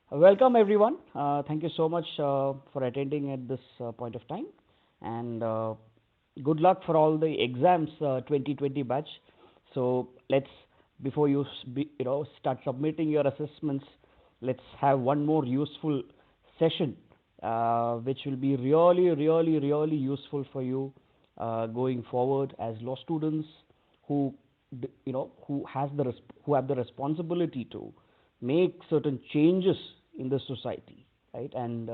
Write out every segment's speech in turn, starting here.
Welcome everyone. Thank you so much for attending at this point of time, and good luck for all the exams 2020 batch. So let's before start submitting your assessments, let's have one more useful session, which will be really useful for you going forward as law students who who have the responsibility to make certain changes in the society, right? And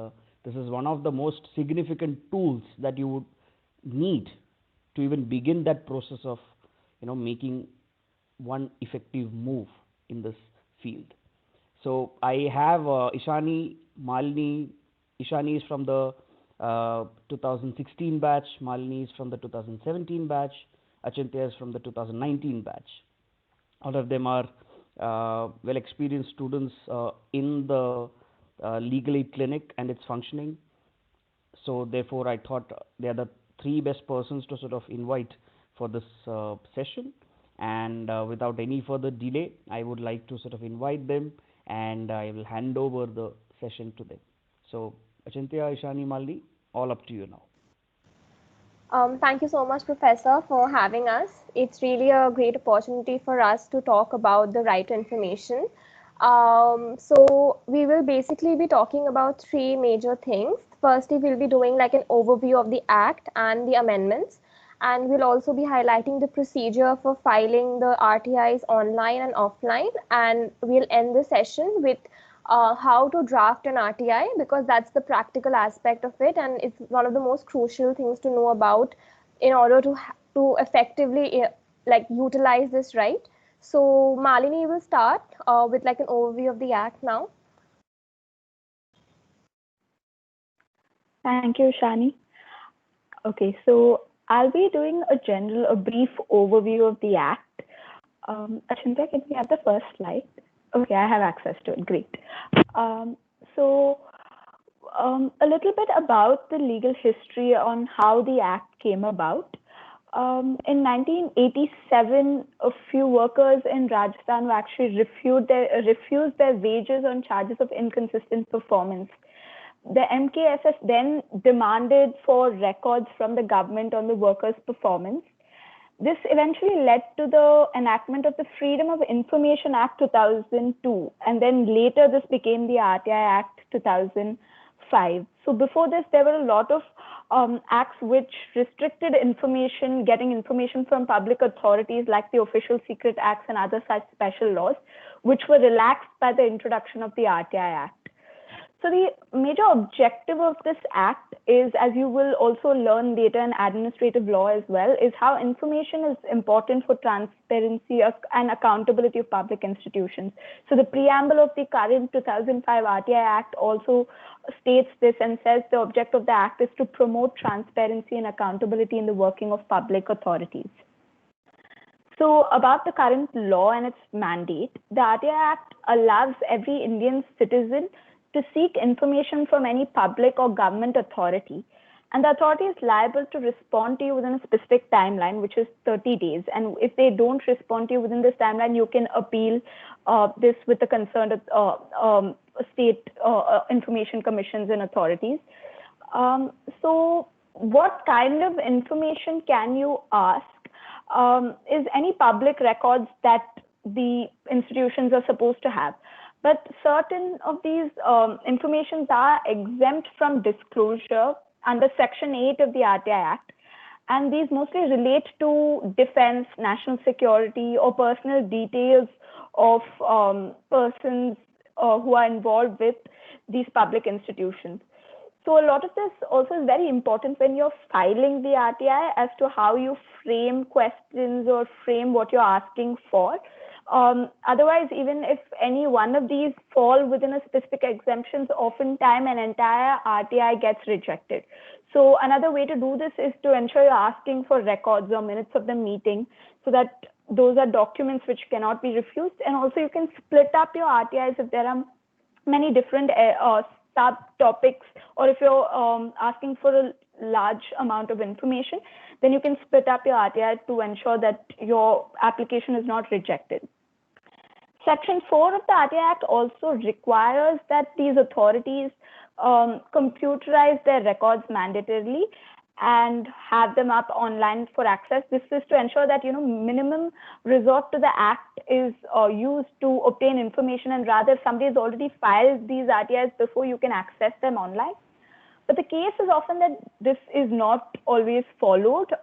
this is one of the most significant tools that you would need to even begin that process of making one effective move in this field. So I have Ishani, Malini. Ishani is from the 2016 batch. Malini is from the 2017 batch. Achintya is from the 2019 batch. All of them are well experienced students in the legal aid clinic and its functioning. So therefore, I thought they are the three best persons to sort of invite for this session. And without any further delay, I would like to sort of invite them, and I will hand over the session to them. So Achintya, Ishani, Malini, all up to you now. Thank you so much, Professor, for having us. It's really a great opportunity for us to talk about the right to information. So we will basically be talking about three major things. Firstly, we'll be doing like an overview of the Act and the amendments. And we'll also be highlighting the procedure for filing the RTIs online and offline. And we'll end the session with how to draft an RTI, because that's the practical aspect of it, and it's one of the most crucial things to know about in order to effectively like utilize this right. So Malini will start with like an overview of the Act now. Thank you, Shani. Okay, so I'll be doing a brief overview of the Act. Achintya, can we have the first slide? Okay, I have access to it. Great. So a little bit about the legal history on how the Act came about. In 1987, a few workers in Rajasthan actually refused their wages on charges of inconsistent performance. The MKSS then demanded for records from the government on the workers' performance. This eventually led to the enactment of the Freedom of Information Act 2002, and then later this became the RTI Act 2005. So before this, there were a lot of acts which restricted getting information from public authorities, like the Official Secret Acts and other such special laws, which were relaxed by the introduction of the RTI Act. So the major objective of this act is, as you will also learn later in administrative law as well, is how information is important for transparency and accountability of public institutions. So the preamble of the current 2005 RTI Act also states this and says the object of the act is to promote transparency and accountability in the working of public authorities. So about the current law and its mandate, the RTI Act allows every Indian citizen to seek information from any public or government authority. And the authority is liable to respond to you within a specific timeline, which is 30 days. And if they don't respond to you within this timeline, you can appeal this with the concerned state information commissions and authorities. So what kind of information can you ask? Is any public records that the institutions are supposed to have. But certain of these informations are exempt from disclosure under Section 8 of the RTI Act. And these mostly relate to defense, national security, or personal details of persons who are involved with these public institutions. So a lot of this also is very important when you're filing the RTI as to how you frame questions or frame what you're asking for. Otherwise, even if any one of these fall within a specific exemptions, oftentimes an entire RTI gets rejected. So another way to do this is to ensure you're asking for records or minutes of the meeting, so that those are documents which cannot be refused. And also you can split up your RTIs if there are many different subtopics, or if you're asking for a large amount of information, then you can split up your RTI to ensure that your application is not rejected. Section 4 of the RTI Act also requires that these authorities computerize their records mandatorily and have them up online for access. This is to ensure that minimum resort to the act is used to obtain information, and rather somebody has already filed these RTIs before you can access them online. But the case is often that this is not always followed.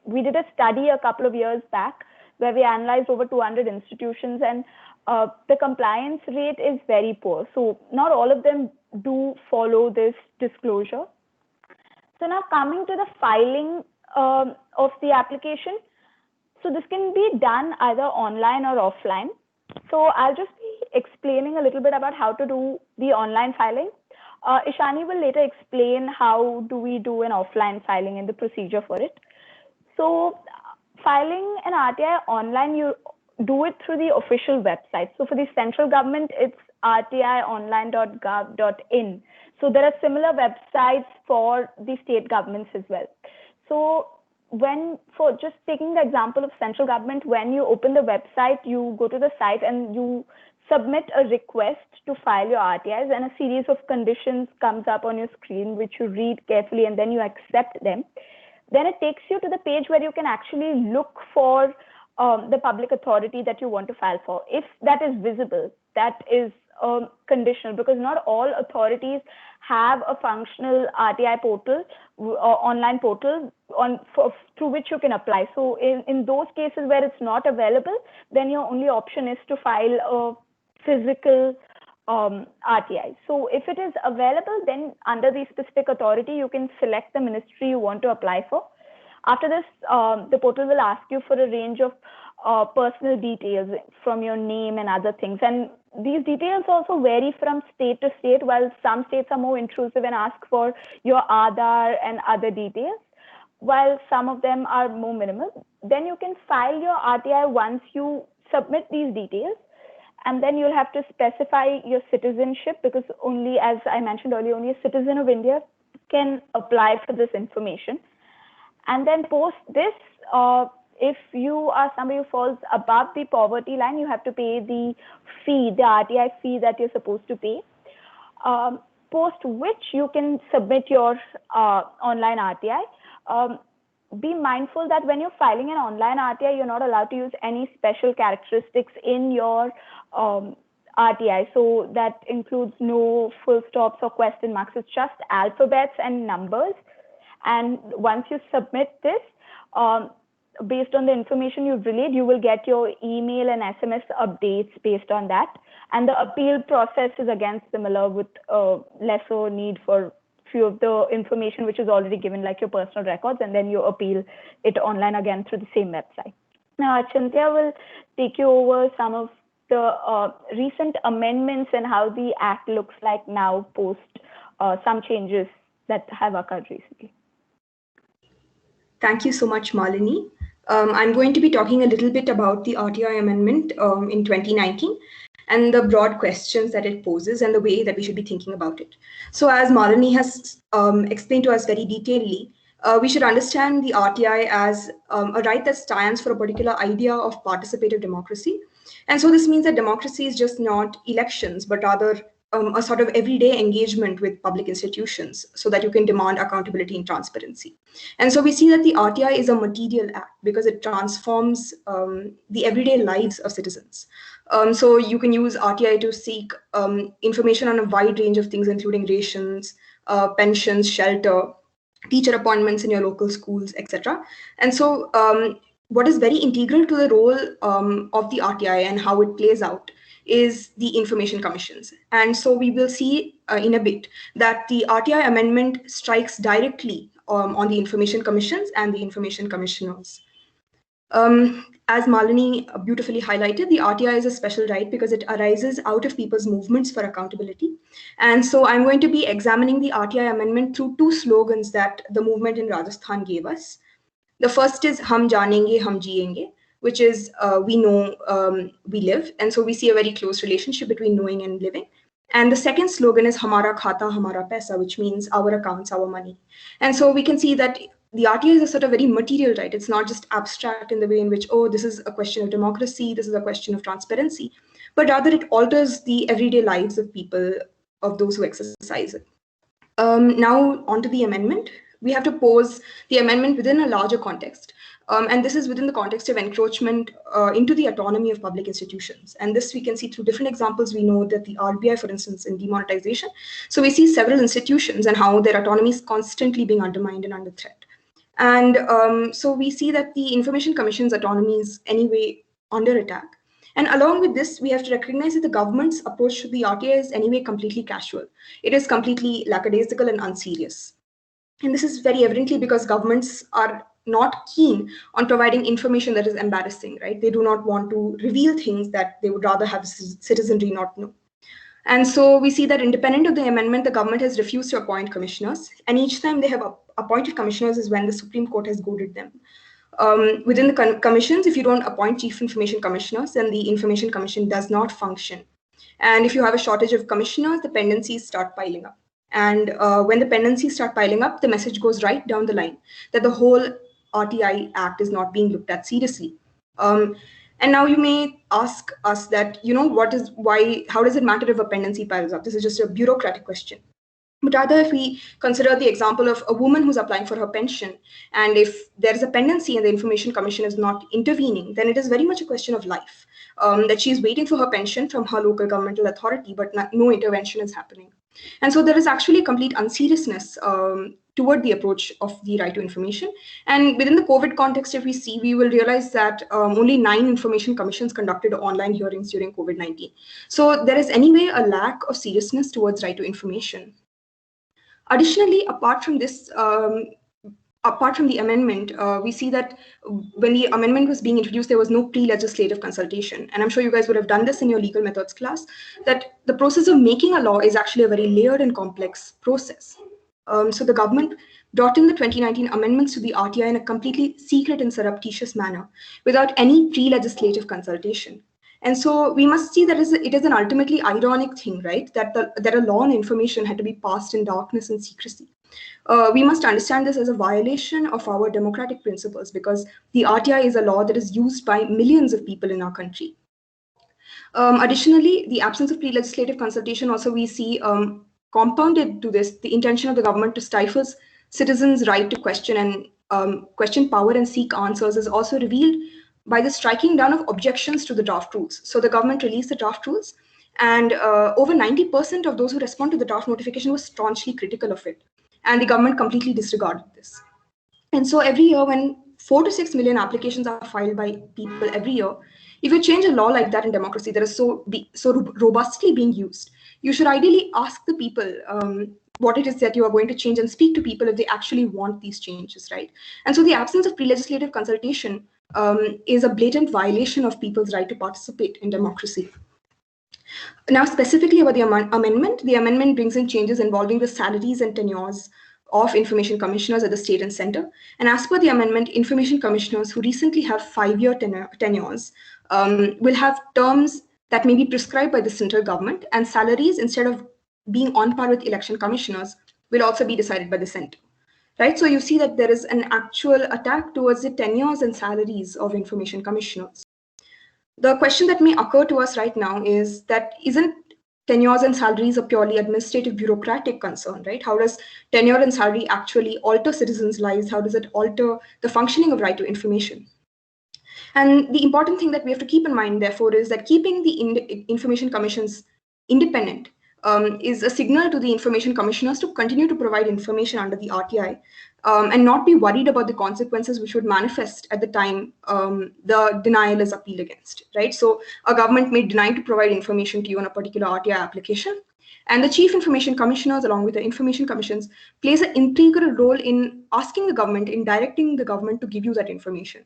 We did a study a couple of years back where we analyzed over 200 institutions, and the compliance rate is very poor. So not all of them do follow this disclosure. So now coming to the filing of the application. So this can be done either online or offline. So I'll just be explaining a little bit about how to do the online filing. Ishani will later explain how do we do an offline filing and the procedure for it. So filing an RTI online, you do it through the official website. So for the central government, it's rtionline.gov.in. So there are similar websites for the state governments as well. So for just taking the example of central government, when you open the website, you go to the site and you submit a request to file your RTIs, and a series of conditions comes up on your screen, which you read carefully and then you accept them. Then it takes you to the page where you can actually look for the public authority that you want to file for. If that is visible, that is conditional, because not all authorities have a functional RTI portal or online portal through which you can apply. So in those cases where it's not available, then your only option is to file a physical RTI. So if it is available, then under the specific authority, you can select the ministry you want to apply for. After this, the portal will ask you for a range of personal details from your name and other things. And these details also vary from state to state, while some states are more intrusive and ask for your Aadhaar and other details, while some of them are more minimal. Then you can file your RTI once you submit these details. And then you'll have to specify your citizenship, because only, as I mentioned earlier, only a citizen of India can apply for this information. And then post this, if you are somebody who falls above the poverty line, you have to pay the fee, the RTI fee that you're supposed to pay. Post which you can submit your online RTI. Be mindful that when you're filing an online RTI, you're not allowed to use any special characteristics in your RTI. So that includes no full stops or question marks. It's just alphabets and numbers. And once you submit this, based on the information you've relayed, you will get your email and SMS updates based on that. And the appeal process is again similar, with lesser need for few of the information which is already given, like your personal records, and then you appeal it online again through the same website. Now, Achintya will take you over some of the recent amendments and how the Act looks like now post some changes that have occurred recently. Thank you so much, Malini. I'm going to be talking a little bit about the RTI amendment in 2019 and the broad questions that it poses and the way that we should be thinking about it. So as Malini has explained to us very detailedly, we should understand the RTI as a right that stands for a particular idea of participative democracy. And so this means that democracy is just not elections, but rather a sort of everyday engagement with public institutions so that you can demand accountability and transparency. And so we see that the RTI is a material act because it transforms the everyday lives of citizens. So you can use RTI to seek information on a wide range of things, including rations, pensions, shelter, teacher appointments in your local schools, etc. And so what is very integral to the role of the RTI and how it plays out is the information commissions. And so we will see in a bit that the RTI amendment strikes directly on the information commissions and the information commissioners. As Malini beautifully highlighted, the RTI is a special right because it arises out of people's movements for accountability. And so I'm going to be examining the RTI amendment through two slogans that the movement in Rajasthan gave us. The first is Hum Janenge, Hum Jiyenge, which is we know, we live. And so we see a very close relationship between knowing and living. And the second slogan is Hamara Khata, Hamara Paisa, which means our accounts, our money. And so we can see that the RTI is a sort of very material right. It's not just abstract in the way in which, oh, this is a question of democracy, this is a question of transparency, but rather it alters the everyday lives of people, of those who exercise it. Now, onto the amendment. We have to pose the amendment within a larger context. And this is within the context of encroachment into the autonomy of public institutions. And this we can see through different examples. We know that the RBI, for instance, in demonetization. So we see several institutions and how their autonomy is constantly being undermined and under threat. And so we see that the Information Commission's autonomy is anyway under attack. And along with this, we have to recognize that the government's approach to the RTI is anyway completely casual. It is completely lackadaisical and unserious. And this is very evidently because governments are not keen on providing information that is embarrassing, right? They do not want to reveal things that they would rather have citizenry not know. And so we see that independent of the amendment, the government has refused to appoint commissioners. And each time they have appointed commissioners is when the Supreme Court has goaded them. Within the commissions, if you don't appoint chief information commissioners, then the Information Commission does not function. And if you have a shortage of commissioners, the pendencies start piling up. And when the pendencies start piling up, the message goes right down the line that the whole RTI Act is not being looked at seriously. And now you may ask us that, how does it matter if a pendency piles up? This is just a bureaucratic question. But rather, if we consider the example of a woman who's applying for her pension, and if there is a pendency and the Information Commission is not intervening, then it is very much a question of life, that she's waiting for her pension from her local governmental authority, but no intervention is happening. And so there is actually a complete unseriousness toward the approach of the right to information. And within the COVID context, if we see, we will realize that only 9 information commissions conducted online hearings during COVID-19. So there is anyway a lack of seriousness towards right to information. Additionally, apart from this, apart from the amendment, we see that when the amendment was being introduced, there was no pre-legislative consultation. And I'm sure you guys would have done this in your legal methods class, that the process of making a law is actually a very layered and complex process. So the government brought in the 2019 amendments to the RTI in a completely secret and surreptitious manner, without any pre-legislative consultation. And so we must see that it is an ultimately ironic thing, right? That a law on information had to be passed in darkness and secrecy. We must understand this as a violation of our democratic principles, because the RTI is a law that is used by millions of people in our country. Additionally, the absence of pre-legislative consultation also we see compounded to this, the intention of the government to stifle citizens' right to question and question power and seek answers is also revealed by the striking down of objections to the draft rules. So the government released the draft rules, and over 90% of those who respond to the draft notification were staunchly critical of it. And the government completely disregarded this. And so every year, when 4 to 6 million applications are filed by people every year, if you change a law like that in democracy that is so robustly being used, you should ideally ask the people what it is that you are going to change, and speak to people if they actually want these changes, right? And so the absence of pre-legislative consultation is a blatant violation of people's right to participate in democracy. Now, specifically about the amendment brings in changes involving the salaries and tenures of information commissioners at the state and center. And as per the amendment, information commissioners who recently have 5-year tenures will have terms that may be prescribed by the central government, and salaries, instead of being on par with election commissioners, will also be decided by the center. Right? So you see that there is an actual attack towards the tenures and salaries of information commissioners. The question that may occur to us right now is that isn't tenures and salaries a purely administrative bureaucratic concern, right? How does tenure and salary actually alter citizens' lives? How does it alter the functioning of right to information? And the important thing that we have to keep in mind, therefore, is that keeping the Information Commissions independent is a signal to the information commissioners to continue to provide information under the RTI and not be worried about the consequences which would manifest at the time the denial is appealed against, right? So a government may deny to provide information to you on a particular RTI application, and the chief information commissioners, along with the information commissions, plays an integral role in asking the government, in directing the government to give you that information.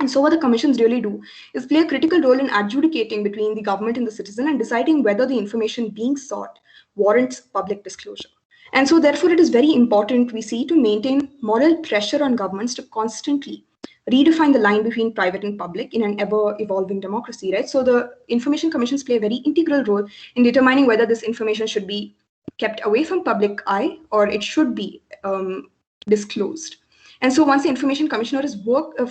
And so what the commissions really do is play a critical role in adjudicating between the government and the citizen and deciding whether the information being sought warrants public disclosure. And so therefore, it is very important, we see, to maintain moral pressure on governments to constantly redefine the line between private and public in an ever-evolving democracy, right? So the information commissions play a very integral role in determining whether this information should be kept away from public eye or it should be disclosed. And so once the information commissioner is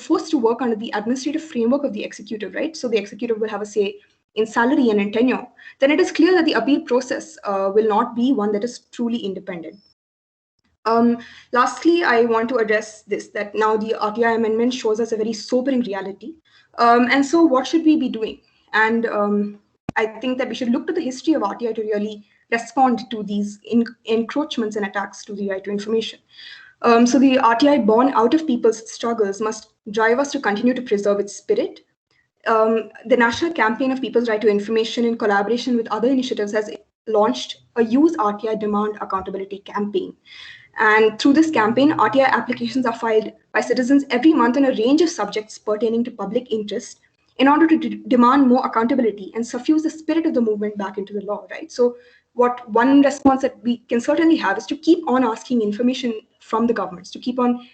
forced to work under the administrative framework of the executive, right? So the executive will have a say in salary and in tenure, then it is clear that the appeal process will not be one that is truly independent. Lastly, I want to address this, that now the RTI amendment shows us a very sobering reality. And so what should we be doing? And I think that we should look to the history of RTI to really respond to these encroachments and attacks to the right to information. So the RTI born out of people's struggles must drive us to continue to preserve its spirit. The National Campaign of People's Right to Information, in collaboration with other initiatives, has launched a Use RTI Demand Accountability campaign. And through this campaign, RTI applications are filed by citizens every month on a range of subjects pertaining to public interest in order to demand more accountability and suffuse the spirit of the movement back into the law, right? So what one response that we can certainly have is to keep on asking information from the governments, to keep on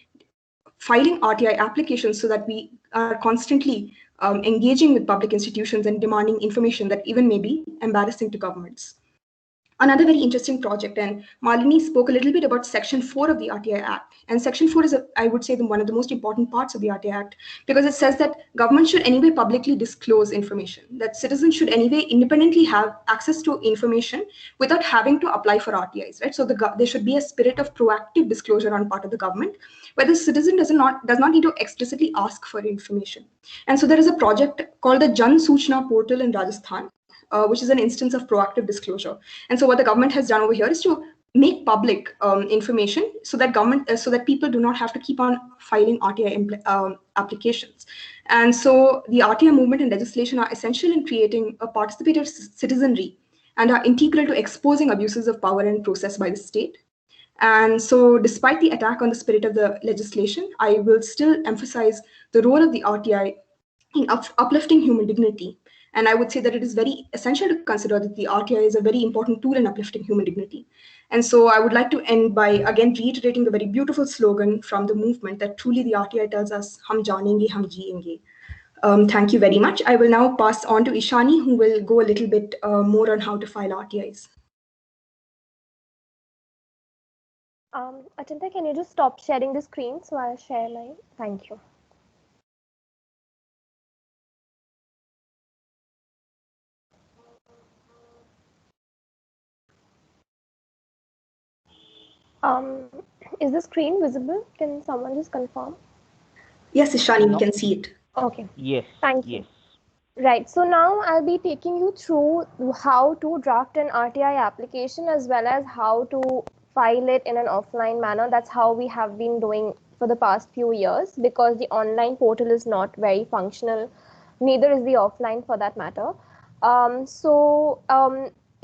filing RTI applications so that we are constantly engaging with public institutions and demanding information that even may be embarrassing to governments. Another very interesting project, and Malini spoke a little bit about Section 4 of the RTI Act. And Section 4 is, I would say, one of the most important parts of the RTI Act, because it says that government should anyway publicly disclose information, that citizens should anyway independently have access to information without having to apply for RTIs, right? So there should be a spirit of proactive disclosure on part of the government, where the citizen does not need to explicitly ask for information. And so there is a project called the Jan Suchna portal in Rajasthan, which is an instance of proactive disclosure. And so what the government has done over here is to make public information so that people do not have to keep on filing RTI applications. And so the RTI movement and legislation are essential in creating a participative citizenry and are integral to exposing abuses of power and process by the state. And so despite the attack on the spirit of the legislation, I will still emphasize the role of the RTI in uplifting human dignity. And I would say that it is very essential to consider that the RTI is a very important tool in uplifting human dignity. And so I would like to end by again reiterating the very beautiful slogan from the movement that truly the RTI tells us, "Hum janenge, hum jiyenge." Thank you very much. I will now pass on to Ishani, who will go a little bit more on how to file RTIs. Achintya, can you just stop sharing the screen so I'll share mine? Thank you. Is the screen visible? Can someone just confirm? Yes, Ishani, we can see it. Okay. Yes. Thank you. Yes. Right. So now I'll be taking you through how to draft an RTI application as well as how to file it in an offline manner. That's how we have been doing for the past few years, because the online portal is not very functional. Neither is the offline for that matter.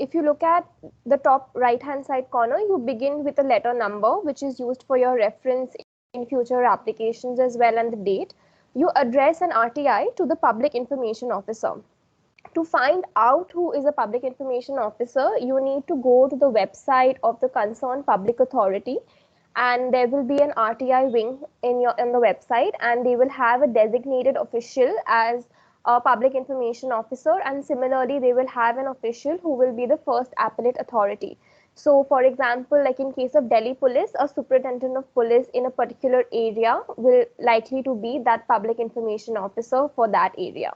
If you look at the top right-hand side corner, you begin with a letter number, which is used for your reference in future applications as well, and the date. You address an RTI to the Public Information Officer. To find out who is a Public Information Officer, you need to go to the website of the concerned public authority, and there will be an RTI wing in the website, and they will have a designated official as a Public Information Officer, and similarly they will have an official who will be the first appellate authority. So for example, like in case of Delhi Police, a superintendent of police in a particular area will likely to be that Public Information Officer for that area.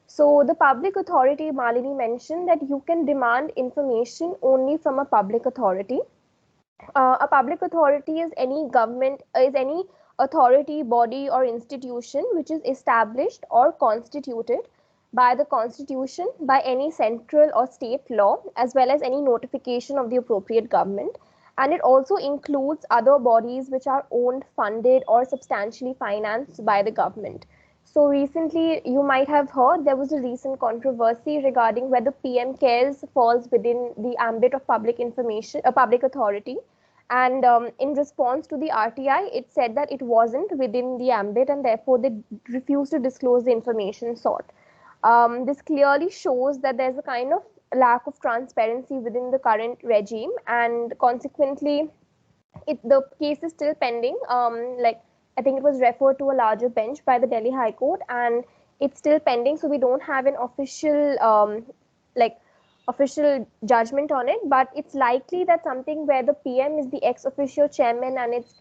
So the public authority, Malini mentioned that you can demand information only from a public authority. A public authority is any authority, body or institution which is established or constituted by the constitution, by any central or state law, as well as any notification of the appropriate government. And it also includes other bodies which are owned, funded or substantially financed by the government. So recently you might have heard there was a recent controversy regarding whether PM CARES falls within the ambit of public information, a public authority. And in response to the RTI, it said that it wasn't within the ambit and therefore they refused to disclose the information sought. This clearly shows that there's a kind of lack of transparency within the current regime, and consequently, the case is still pending. I think it was referred to a larger bench by the Delhi High Court, and it's still pending. So we don't have an official official judgment on it, but it's likely that something where the PM is the ex officio chairman and it's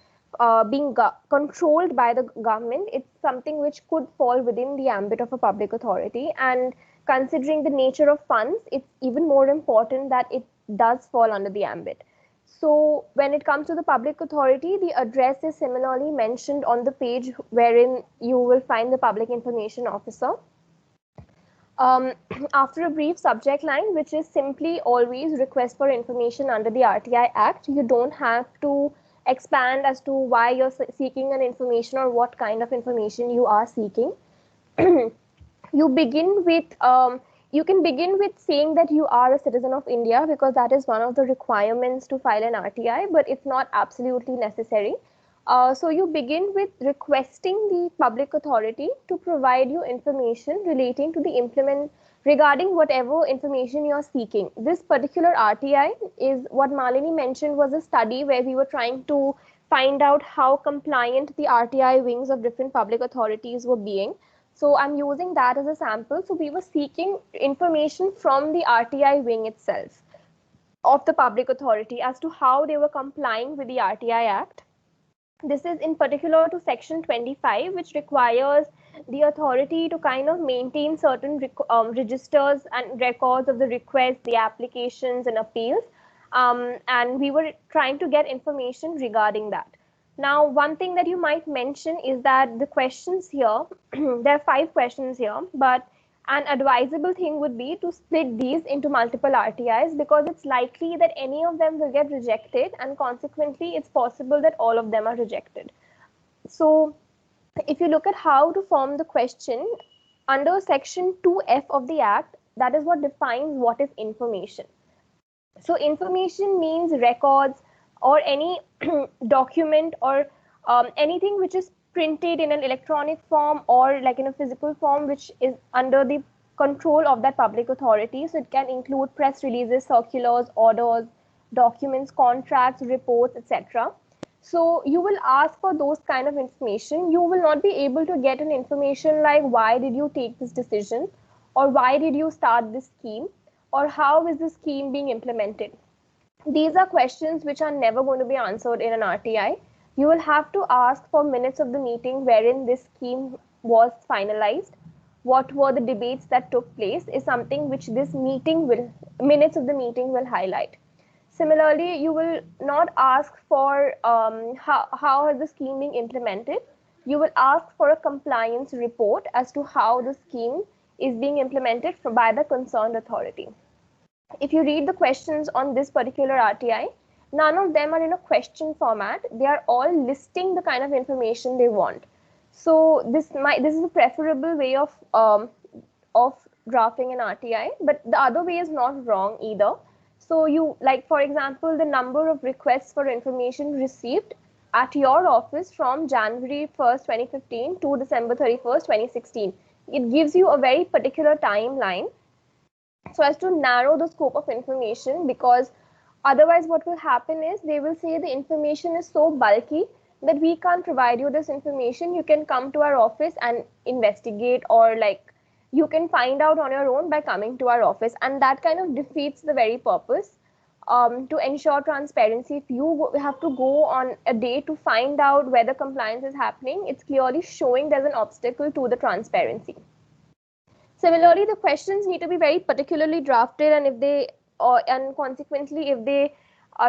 being controlled by the government, it's something which could fall within the ambit of a public authority. And considering the nature of funds, it's even more important that it does fall under the ambit. So when it comes to the public authority, the address is similarly mentioned on the page wherein you will find the public information officer. After a brief subject line, which is simply always request for information under the RTI Act, you don't have to expand as to why you're seeking an information or what kind of information you are seeking. You begin with you can begin with saying that you are a citizen of India, because that is one of the requirements to file an RTI, but it's not absolutely necessary. So you begin with requesting the public authority to provide you information relating to the regarding whatever information you are seeking. This particular RTI is what Malini mentioned was a study where we were trying to find out how compliant the RTI wings of different public authorities were being. So I'm using that as a sample. So we were seeking information from the RTI wing itself of the public authority as to how they were complying with the RTI Act. This is in particular to section 25, which requires the authority to kind of maintain certain registers and records of the requests, the applications and appeals. And we were trying to get information regarding that. Now, one thing that you might mention is that the questions here, there are 5 questions here, but an advisable thing would be to split these into multiple RTIs, because it's likely that any of them will get rejected, and consequently it's possible that all of them are rejected. So if you look at how to form the question, under section 2F of the Act, that is what defines what is information. So information means records or any document or anything which is printed in an electronic form or like in a physical form, which is under the control of that public authority. So it can include press releases, circulars, orders, documents, contracts, reports, etc. So you will ask for those kind of information. You will not be able to get an information like why did you take this decision, or why did you start this scheme, or how is the scheme being implemented. These are questions which are never going to be answered in an RTI. You will have to ask for minutes of the meeting wherein this scheme was finalized. What were the debates that took place is something which this minutes of the meeting will highlight. Similarly, you will not ask for how has the scheme being implemented. You will ask for a compliance report as to how the scheme is being implemented by the concerned authority. If you read the questions on this particular RTI, none of them are in a question format. They are all listing the kind of information they want. So this is a preferable way of drafting an RTI, but the other way is not wrong either. So you, like for example, the number of requests for information received at your office from January 1st, 2015 to December 31st, 2016. It gives you a very particular timeline so as to narrow the scope of information, because otherwise what will happen is they will say the information is so bulky that we can't provide you this information. You can come to our office and investigate, or like you can find out on your own by coming to our office, and that kind of defeats the very purpose. To ensure transparency, if you have to go on a day to find out whether compliance is happening, it's clearly showing there's an obstacle to the transparency. Similarly, the questions need to be very particularly drafted, and if they and consequently if they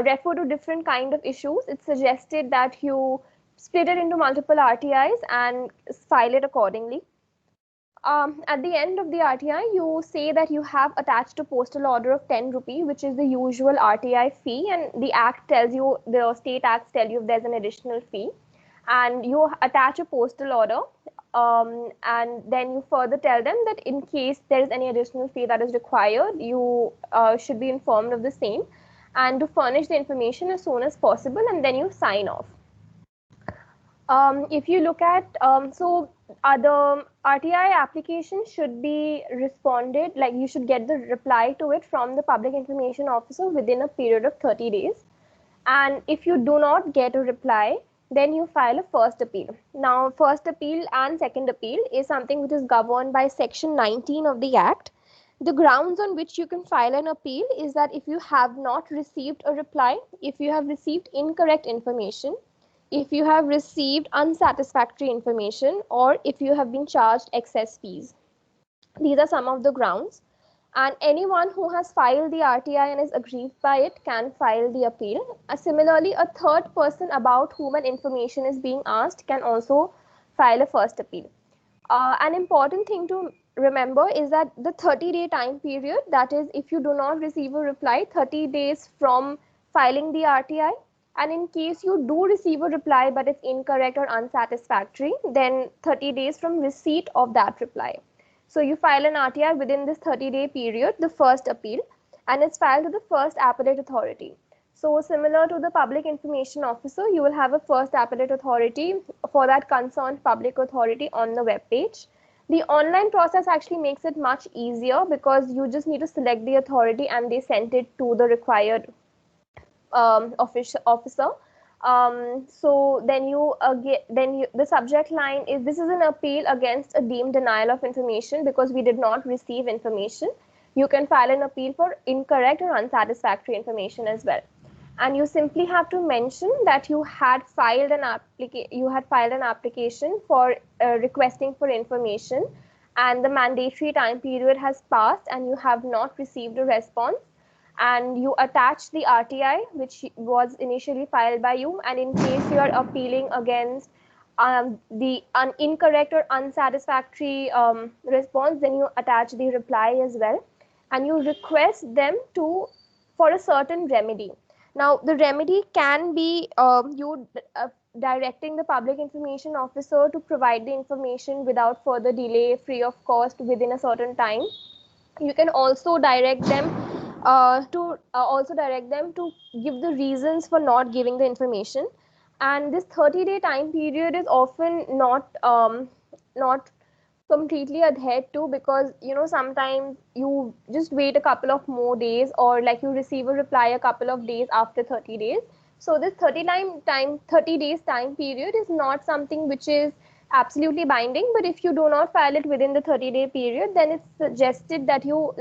refer to different kind of issues, it's suggested that you split it into multiple RTIs and file it accordingly. At the end of the RTI, you say that you have attached a postal order of 10 rupee, which is the usual RTI fee, and the Act tells you, the state acts tell you if there's an additional fee, and you attach a postal order, and then you further tell them that in case there is any additional fee that is required, you should be informed of the same, and to furnish the information as soon as possible, and then you sign off. If you look at, the RTI application should be responded, like you should get the reply to it from the public information officer within a period of 30 days. And if you do not get a reply, then you file a first appeal. Now, first appeal and second appeal is something which is governed by section 19 of the Act. The grounds on which you can file an appeal is that if you have not received a reply, if you have received incorrect information, if you have received unsatisfactory information, or if you have been charged excess fees. These are some of the grounds. And anyone who has filed the RTI and is aggrieved by it can file the appeal. Similarly, a third person about whom an information is being asked can also file a first appeal. An important thing to remember is that the 30-day time period, that is, if you do not receive a reply 30 days from filing the RTI, and in case you do receive a reply but it's incorrect or unsatisfactory, then 30 days from receipt of that reply. So you file an RTI within this 30-day period, the first appeal, and it's filed to the first appellate authority. So similar to the public information officer, you will have a first appellate authority for that concerned public authority on the web page. The online process actually makes it much easier because you just need to select the authority and they send it to the required officer. So then the subject line is, this is an appeal against a deemed denial of information because we did not receive information. You can file an appeal for incorrect or unsatisfactory information as well. And you simply have to mention that you had filed an application for requesting for information, and the mandatory time period has passed and you have not received a response, and you attach the RTI which was initially filed by you, and in case you are appealing against the incorrect or unsatisfactory response, then you attach the reply as well, and you request them for a certain remedy. Now, the remedy can be you directing the public information officer to provide the information without further delay, free of cost, within a certain time. You can also direct them to give the reasons for not giving the information. And this 30-day time period is often not completely adhered to, because sometimes you just wait a couple of more days, or like you receive a reply a couple of days after 30 days. So this 30 days time period is not something which is absolutely binding, but if you do not file it within the 30-day period, then it's suggested that you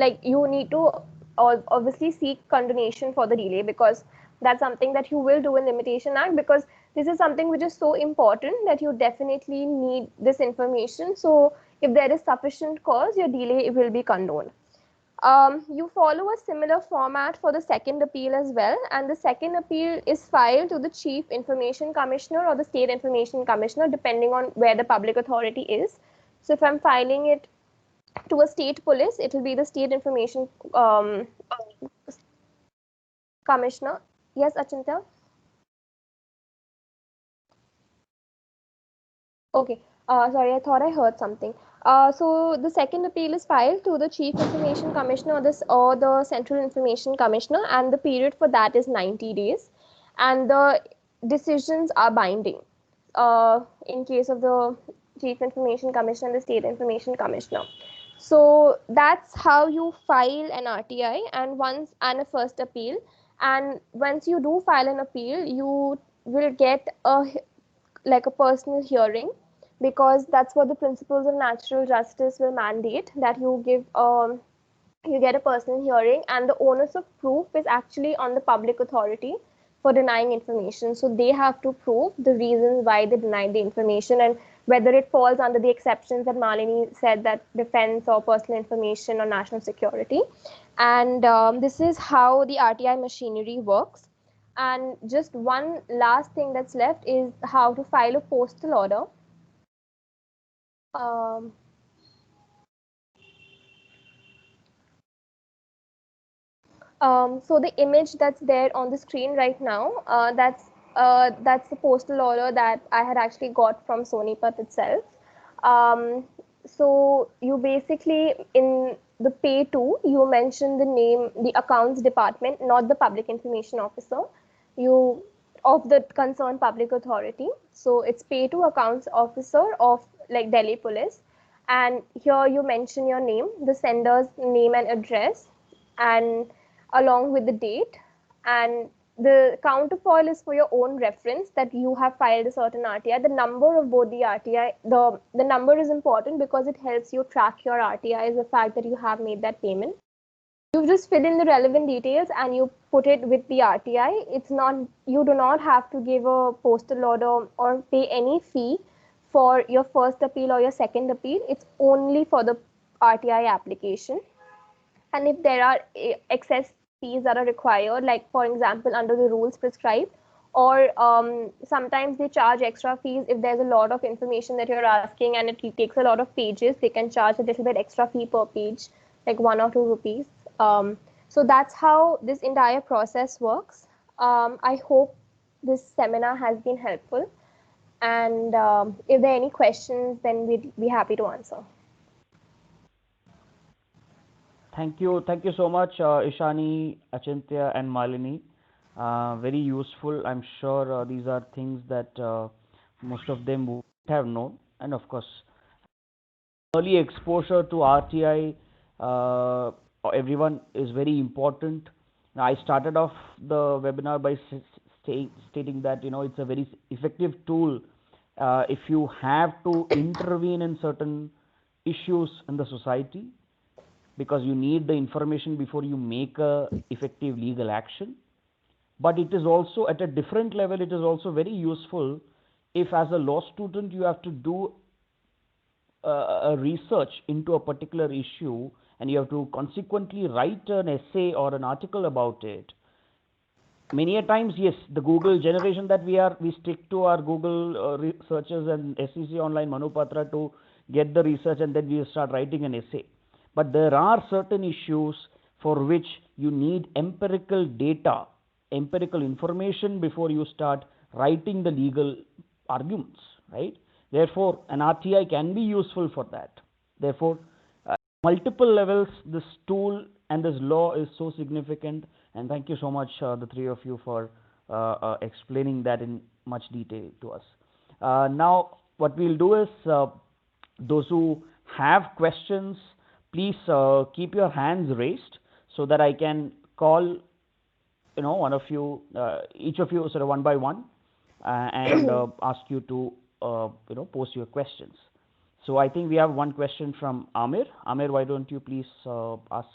need to obviously seek condonation for the delay, because that's something that you will do in Limitation Act, because this is something which is so important that you definitely need this information. So if there is sufficient cause, your delay will be condoned. You follow a similar format for the second appeal as well, and the second appeal is filed to the Chief Information Commissioner or the State Information Commissioner, depending on where the public authority is. So if I'm filing it to a state police, it will be the State Information Commissioner. Yes, Achintya? Okay. Sorry, I thought I heard something. So the second appeal is filed to the Chief Information Commissioner or the Central Information Commissioner, and the period for that is 90 days. And the decisions are binding in case of the Chief Information Commissioner and the State Information Commissioner. So that's how you file an RTI and a first appeal. And once you do file an appeal, you will get a personal hearing, because that's what the principles of natural justice will mandate, that you get a personal hearing, and the onus of proof is actually on the public authority for denying information. So they have to prove the reasons why they denied the information, and whether it falls under the exceptions that Malini said, that defense or personal information or national security. And this is how the RTI machinery works. And just one last thing that's left is how to file a postal order. So the image that's there on the screen right now, that's the postal order that I had actually got from Sonipat itself. So you basically, in the pay to, you mention the name, the accounts department, not the public information officer, of the concerned public authority. So it's pay to accounts officer of like Delhi Police. And here you mention your name, the sender's name and address, and along with the date. And the counterfoil is for your own reference, that you have filed a certain RTI. The number of both the RTI, the number is important because it helps you track your RTI, is the fact that you have made that payment. You just fill in the relevant details and you put it with the RTI. You do not have to give a postal order or pay any fee for your first appeal or your second appeal. It's only for the RTI application. And if there are excess fees that are required, like for example, under the rules prescribed, or sometimes they charge extra fees if there's a lot of information that you're asking and it takes a lot of pages, they can charge a little bit extra fee per page, like 1 or 2 rupees. So that's how this entire process works. I hope this seminar has been helpful. And if there are any questions, then we'd be happy to answer. Thank you so much, Ishani, Achintya, and Malini. Very useful. I'm sure these are things that most of them would have known, and of course, early exposure to RTI, everyone is very important. Now, I started off the webinar by stating that it's a very effective tool if you have to intervene in certain issues in the society, because you need the information before you make a effective legal action. But it is also at a different level, it is also very useful if as a law student you have to do a research into a particular issue and you have to consequently write an essay or an article about it. Many a times, yes, the Google generation that we stick to our Google searches and SEC Online Manupatra to get the research, and then we start writing an essay. But there are certain issues for which you need empirical data, empirical information before you start writing the legal arguments, right? Therefore, an RTI can be useful for that. Therefore, multiple levels, this tool and this law is so significant. And thank you so much, the three of you, for explaining that in much detail to us. Now, what we'll do is, those who have questions, please keep your hands raised so that I can call, one of you, each of you, sort of one by one, and ask you to, post your questions. So I think we have one question from Amir. Amir, why don't you please ask?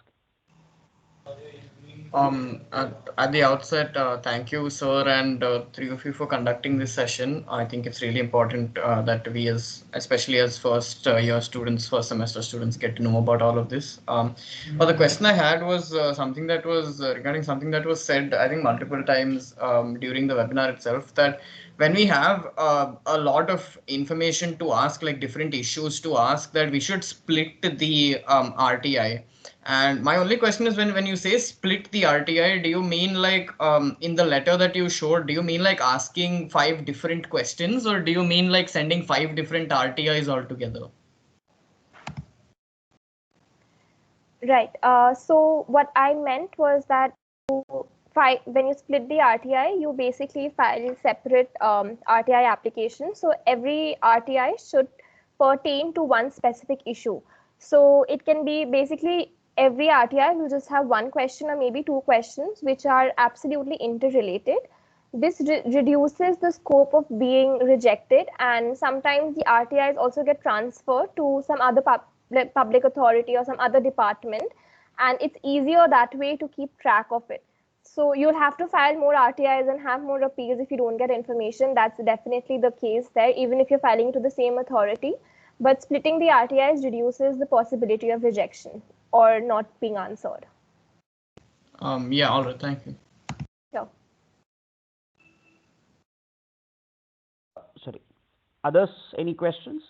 At the outset, thank you, sir, and three of you for conducting this session. I think it's really important that we, especially as first year students, first semester students, get to know about all of this. But the question I had was something that was regarding something that was said, I think, multiple times during the webinar itself, that when we have a lot of information to ask, like different issues to ask, that we should split the RTI. And my only question is, when you say split the RTI, do you mean like in the letter that you showed, do you mean like asking 5 different questions, or do you mean like sending 5 different RTIs altogether? Right. So what I meant was that when you split the RTI, you basically file separate RTI applications. So every RTI should pertain to one specific issue. So it can be basically every RTI will just have one question or maybe 2 questions which are absolutely interrelated. This reduces the scope of being rejected, and sometimes the RTIs also get transferred to some other public authority or some other department, and it's easier that way to keep track of it. So you'll have to file more RTIs and have more appeals if you don't get information. That's definitely the case there, even if you're filing to the same authority. But splitting the RTIs reduces the possibility of rejection or not being answered. Yeah, all right, thank you. Sure. Sorry. Others, any questions?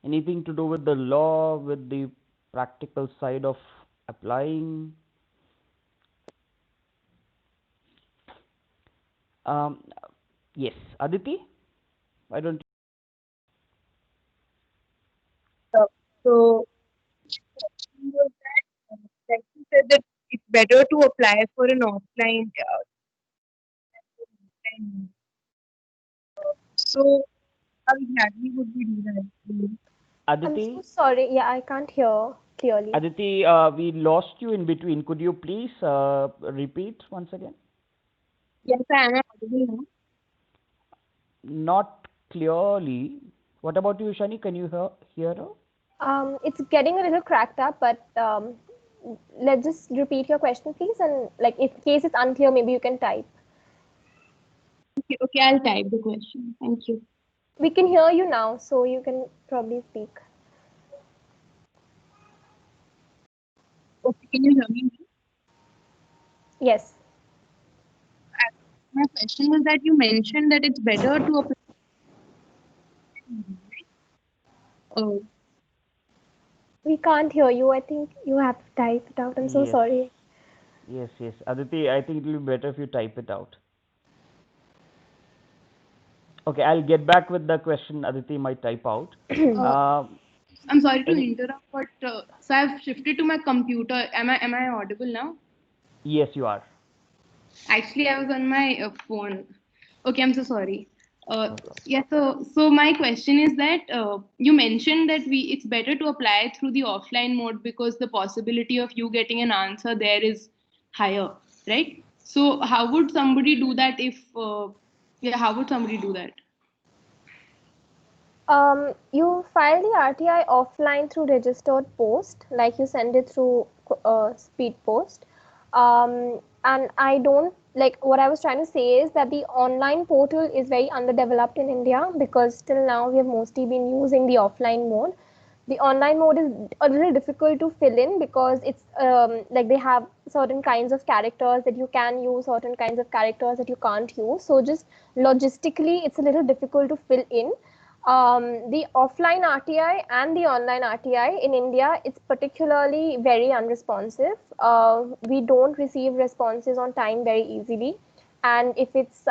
Anything to do with the law, with the practical side of applying? Yes, Aditi, why don't you? So, like you said, that it's better to apply for an offline. So, how exactly would we do that? Aditi? I'm so sorry. Yeah, I can't hear clearly. Aditi, we lost you in between. Could you please repeat once again? Yes, I am audible now. Not clearly. What about you, Shani? Can you hear her? It's getting a little cracked up, but let's just repeat your question, please. And like, in case it's unclear, maybe you can type. Okay, I'll type the question. Thank you. We can hear you now, so you can probably speak. Okay, can you hear me now? Yes. My question was that you mentioned that it's better to apply. Uh, We can't hear you. I think you have to type it out. I'm so Yes, sorry. yes. Aditi, I think it will be better if you type it out. Okay, I'll get back with the question. Aditi might type out. uh, I'm sorry to Any? interrupt, but so I've shifted to my computer. Am I audible now? Yes, you are. Actually, I was on my phone. Okay, I'm so sorry. No problem. Yeah, so my question is that you mentioned that it's better to apply through the offline mode because the possibility of you getting an answer there is higher, right? So how would somebody do that if yeah, how would somebody do that? You file the RTI offline through registered post, like you send it through speed post. And I don't like what I was trying to say is that the online portal is very underdeveloped in India because till now we have mostly been using the offline mode. The online mode is a little difficult to fill in because it's like they have certain kinds of characters that you can use, certain kinds of characters that you can't use. So just logistically, it's a little difficult to fill in. The offline RTI and the online RTI in India, it's particularly very unresponsive. We don't receive responses on time very easily. And if it's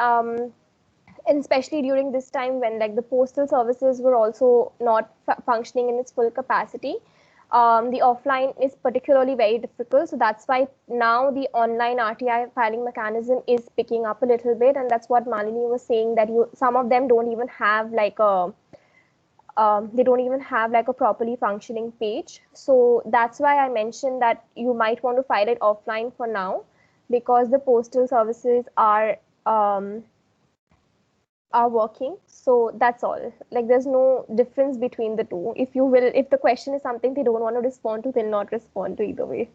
and especially during this time when like the postal services were also not functioning in its full capacity, the offline is particularly very difficult. So that's why now the online RTI filing mechanism is picking up a little bit, and that's what Malini was saying, that some of them don't even have like a they don't even have like a properly functioning page. So that's why I mentioned that you might want to file it offline for now, because the postal services are working. So that's all. Like there's no difference between the two. If the question is something they don't want to respond to, they'll not respond to either way.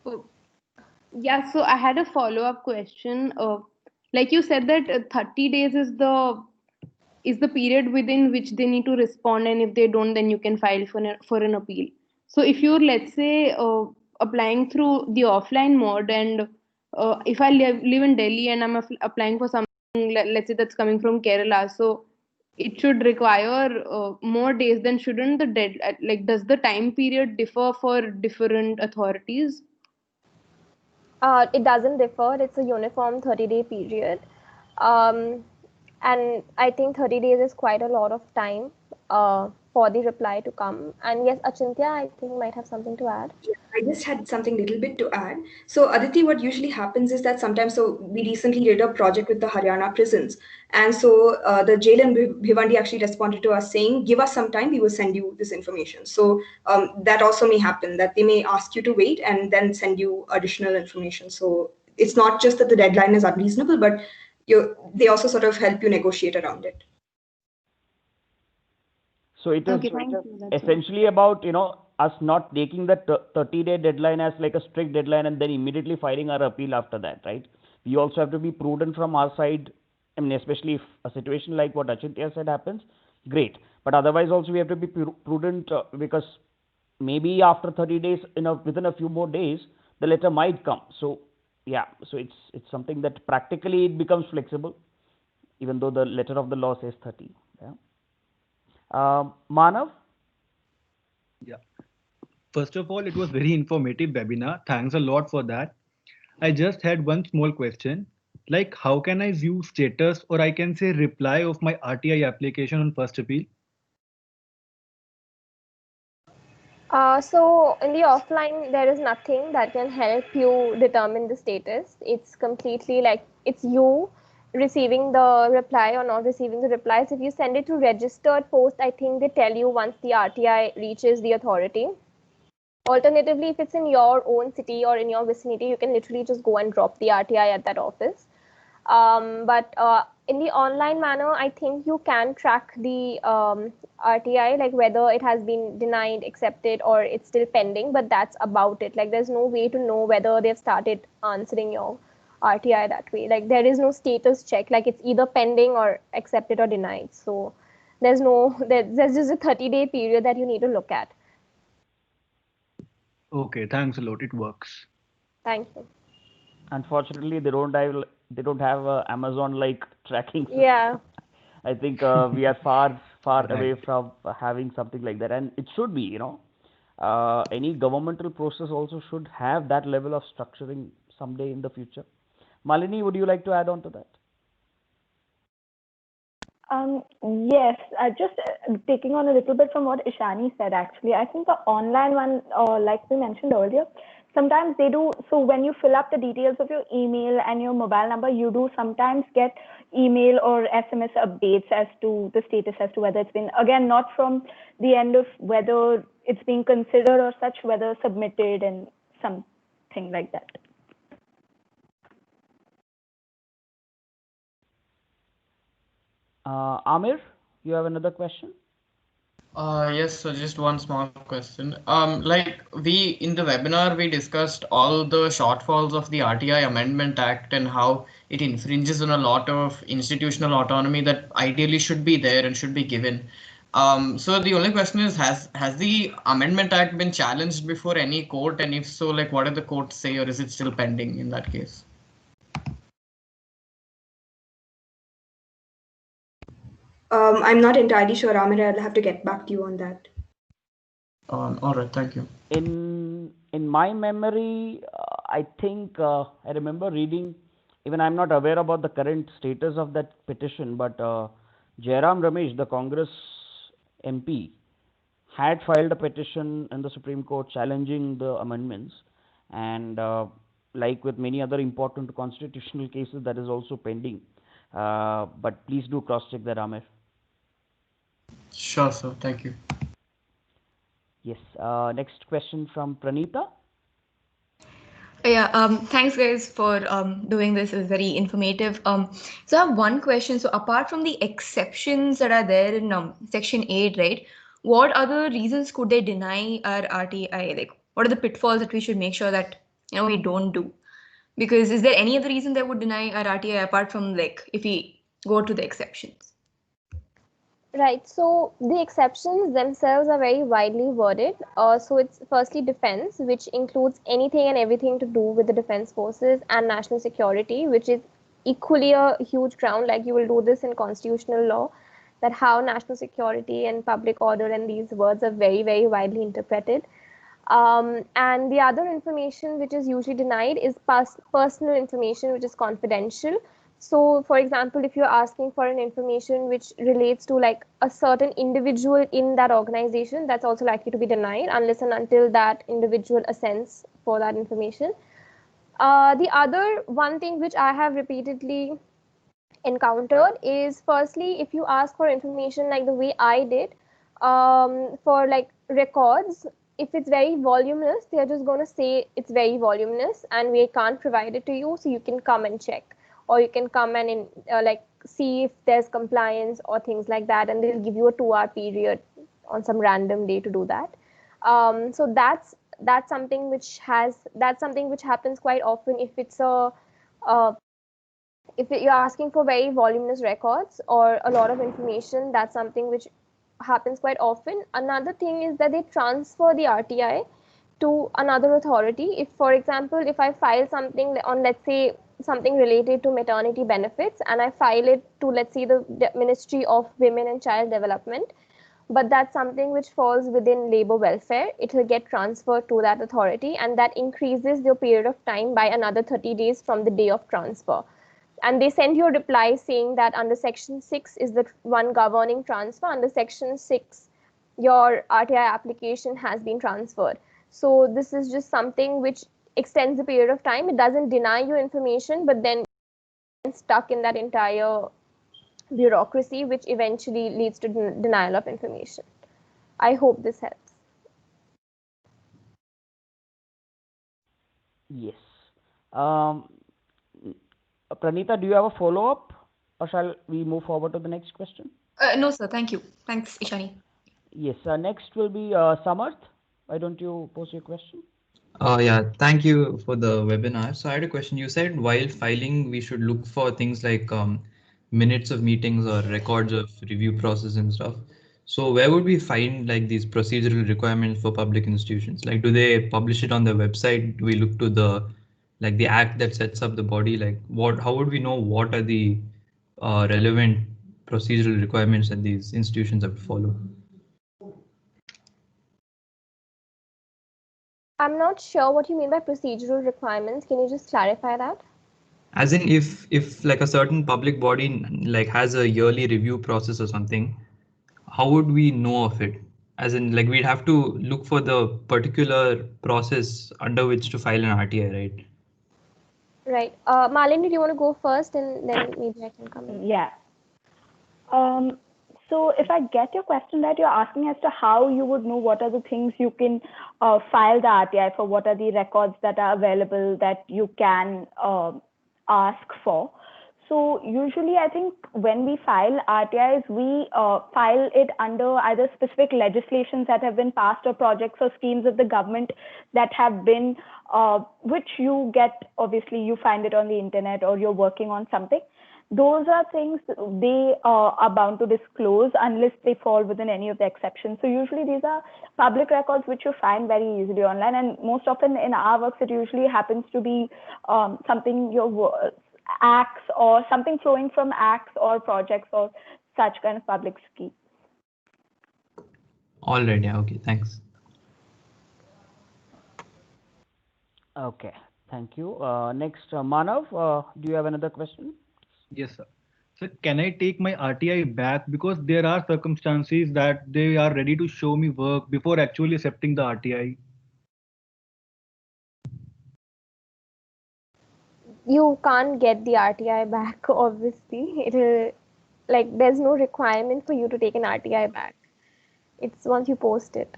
Oh, yeah, so I had a follow-up question. Like you said that 30 days is the period within which they need to respond, and if they don't, then you can file for an appeal. So if you're, let's say, applying through the offline mode, and if I live in Delhi and I'm applying for something, let's say that's coming from Kerala, so it should require more days. Then shouldn't the like, does the time period differ for different authorities? It doesn't differ. It's a uniform 30-day period. Um, and I think 30 days is quite a lot of time for the reply to come. And yes, Achintya, I think might have something to add. Yeah, I just had something little bit to add. So Aditi, what usually happens is that sometimes, so we recently did a project with the Haryana prisons, and so the jail in Bhiwandi actually responded to us saying, "Give us some time, we will send you this information." So that also may happen, that they may ask you to wait and then send you additional information. So it's not just that the deadline is unreasonable, but they also sort of help you negotiate around it. So it is Okay, thank you. That's all. essentially about, us not taking the 30-day deadline as like a strict deadline and then immediately filing our appeal after that, right? We also have to be prudent from our side. I mean, especially if a situation like what Achintya said happens, great. But otherwise also we have to be prudent, because maybe after 30 days, within a few more days, the letter might come. So yeah, so it's something that practically it becomes flexible, even though the letter of the law says 30. Yeah. Manav? Yeah. First of all, it was very informative webinar. Thanks a lot for that. I just had one small question. Like, how can I view status, or I can say reply of my RTI application on first appeal? So in the offline, there is nothing that can help you determine the status. It's completely like it's you receiving the reply or not receiving the replies. If you send it to registered post, I think they tell you once the RTI reaches the authority. Alternatively, if it's in your own city or in your vicinity, you can literally just go and drop the RTI at that office. But in the online manner, I think you can track the RTI, like whether it has been denied, accepted, or it's still pending, but that's about it. Like there's no way to know whether they've started answering your RTI that way. Like there is no status check, like it's either pending or accepted or denied. So there's just a 30-day period that you need to look at. Okay, thanks a lot. It works. Thank you. Unfortunately, they don't have Amazon like tracking system. Yeah. I think we are far away Right. from having something like that, and it should be, any governmental process also should have that level of structuring someday in the future. Malini, would you like to add on to that? Yes, just taking on a little bit from what Ishani said, actually, I think the online one, like we mentioned earlier, sometimes they do. So when you fill up the details of your email and your mobile number, you do sometimes get email or SMS updates as to the status as to whether it's been, again, not from the end of whether it's being considered or such, whether submitted and something like that. Amir, you have another question? Yes, so just one small question. Like we in the webinar, we discussed all the shortfalls of the RTI Amendment Act and how it infringes on a lot of institutional autonomy that ideally should be there and should be given. So the only question is, has the Amendment Act been challenged before any court? And if so, like what did the court say, or is it still pending in that case? I'm not entirely sure, Amir. I'll have to get back to you on that. All right, thank you. In my memory, I think I remember reading. Even I'm not aware about the current status of that petition, but Jairam Ramesh, the Congress MP, had filed a petition in the Supreme Court challenging the amendments, and like with many other important constitutional cases, that is also pending. But please do cross-check that, Amir. Sure, sir. Thank you. Yes. Next question from Pranita. Yeah, thanks guys for doing this. It's very informative. So I have one question. So apart from the exceptions that are there in Section 8, right? What other reasons could they deny our RTI? Like, what are the pitfalls that we should make sure that we don't do? Because is there any other reason they would deny our RTI apart from like if we go to the exceptions? Right. So the exceptions themselves are very widely worded. So it's firstly defense, which includes anything and everything to do with the defense forces, and national security, which is equally a huge ground. Like you will do this in constitutional law, that how national security and public order and these words are very, very widely interpreted. And the other information which is usually denied is personal information, which is confidential. So, for example, if you're asking for an information which relates to like a certain individual in that organization, that's also likely to be denied unless and until that individual assents for that information. The other one thing which I have repeatedly encountered is, firstly, if you ask for information like the way I did, for like records, if it's very voluminous, they're just going to say it's very voluminous and we can't provide it to you, so you can come and check, or you can come and like see if there's compliance or things like that, and they'll give you a 2-hour period on some random day to do that. So that's something which happens quite often if it's if you're asking for very voluminous records or a lot of information. That's something which happens quite often. Another thing is that they transfer the RTI to another authority. If, for example, if I file something on, let's say, something related to maternity benefits, and I file it to, let's say, the Ministry of Women and Child Development, but that's something which falls within labor welfare, it will get transferred to that authority, and that increases your period of time by another 30 days from the day of transfer. And they send you a reply saying that under Section 6 is the one governing transfer. Under Section 6, your RTI application has been transferred. So this is just something which extends the period of time. It doesn't deny you information, but then stuck in that entire bureaucracy, which eventually leads to denial of information. I hope this helps. Yes. Pranita, do you have a follow-up, or shall we move forward to the next question? No, sir. Thank you. Thanks, Ishani. Yes. Next will be Samarth. Why don't you pose your question? Yeah, thank you for the webinar. So I had a question. You said while filing, we should look for things like minutes of meetings or records of review process and stuff. So where would we find like these procedural requirements for public institutions? Like, do they publish it on their website? Do we look to the act that sets up the body? Like, how would we know what are the relevant procedural requirements that these institutions have to follow? I'm not sure what you mean by procedural requirements. Can you just clarify that? As in, if like a certain public body like has a yearly review process or something, how would we know of it? As in, like, we'd have to look for the particular process under which to file an RTI, right? Right. Malini, do you want to go first, and then maybe I can come in? Yeah. So if I get your question right, you're asking as to how you would know what are the things you can file the RTI for, what are the records that are available that you can ask for. So usually I think when we file RTIs, we file it under either specific legislations that have been passed or projects or schemes of the government that have been, which you get, obviously you find it on the internet or you're working on something. Those are things they are bound to disclose unless they fall within any of the exceptions. So usually these are public records which you find very easily online, and most often in our works it usually happens to be something your acts or something flowing from acts or projects or such kind of public scheme. All right, yeah, okay, thanks. Okay, thank you. Next, Manav, do you have another question? Yes, sir. So can I take my RTI back, because there are circumstances that they are ready to show me work before actually accepting the RTI? You can't get the RTI back, obviously. It'll, like, there's no requirement for you to take an RTI back. It's once you post it.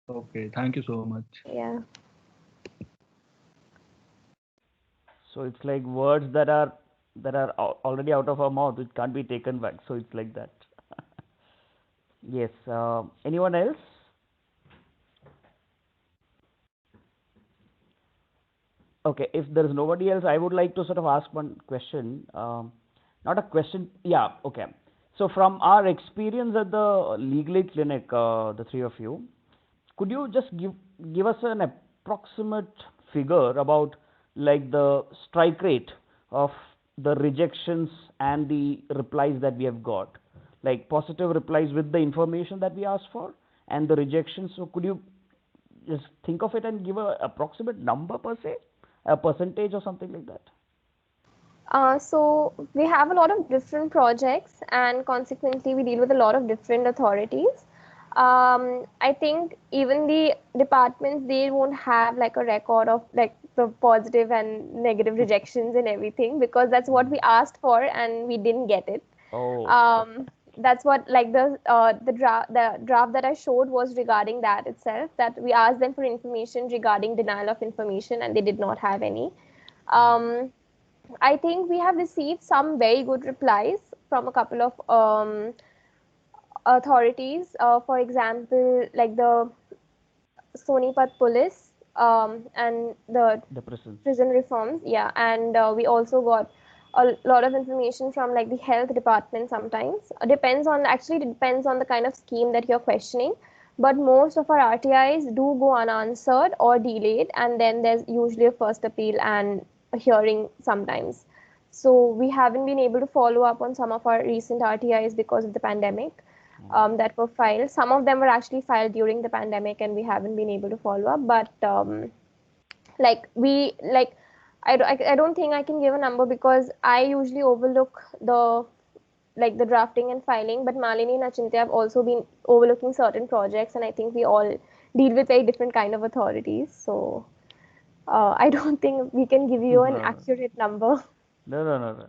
Okay, thank you so much. Yeah. So it's like words that are already out of our mouth, it can't be taken back. So it's like that. Yes. Anyone else? Okay. If there is nobody else, I would like to sort of ask one question. Not a question. Yeah. Okay. So from our experience at the Legal Aid Clinic, the three of you, could you just give us an approximate figure about like the strike rate of the rejections and the replies that we have got, like positive replies with the information that we asked for and the rejections? So could you just think of it and give an approximate number per se, a percentage or something like that? So we have a lot of different projects, and consequently we deal with a lot of different authorities. I think even the departments, they won't have like a record of like the positive and negative rejections and everything, because that's what we asked for and we didn't get it. Oh. That's what, like, the draft that I showed was regarding that itself, that we asked them for information regarding denial of information and they did not have any. I think we have received some very good replies from a couple of authorities. For example, like the Sonipat police and the prison reforms. Yeah, and we also got a lot of information from like the health department sometimes. Depends on the kind of scheme that you're questioning. But most of our RTIs do go unanswered or delayed, and then there's usually a first appeal and a hearing sometimes. So we haven't been able to follow up on some of our recent RTIs because of the pandemic that were filed. Some of them were actually filed during the pandemic and we haven't been able to follow up. But I don't think I can give a number, because I usually overlook the drafting and filing, but Malini and Achintya have also been overlooking certain projects, and I think we all deal with very different kind of authorities. So I don't think we can give you an accurate number. No.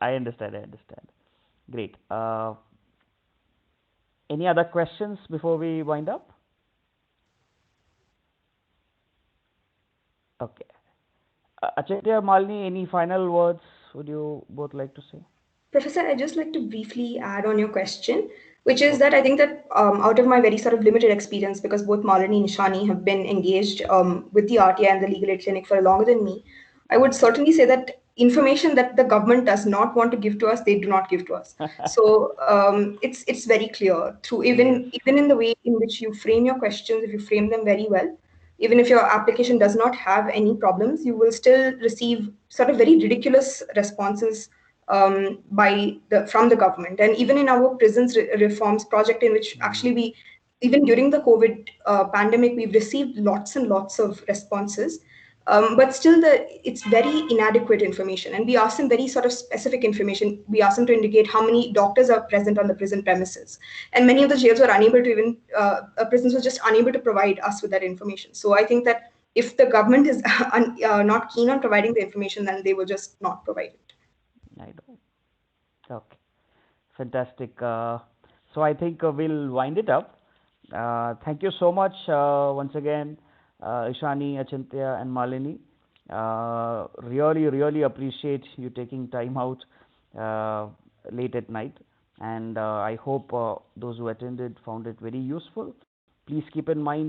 I understand. Great. Any other questions before we wind up? Okay. Achintya, Malini, any final words would you both like to say? Professor, I'd just like to briefly add on your question, which is that I think that out of my very sort of limited experience, because both Malini and Nishani have been engaged with the RTI and the Legal Aid Clinic for longer than me, I would certainly say that information that the government does not want to give to us, they do not give to us. So it's very clear through even in the way in which you frame your questions. If you frame them very well, even if your application does not have any problems, you will still receive sort of very ridiculous responses from the government. And even in our prisons reforms project, in which actually we, even during the COVID pandemic, we've received lots and lots of responses. But still, it's very inadequate information. And we ask them very sort of specific information. We ask them to indicate how many doctors are present on the prison premises. And many of the jails were unable to even, prisons were just unable to provide us with that information. So I think that if the government is not keen on providing the information, then they will just not provide it. I know. Okay. Fantastic. So I think we'll wind it up. Thank you so much once again, Ishani, Achintya, and Malini. Really appreciate you taking time out late at night. And I hope those who attended found it very useful. Please keep in mind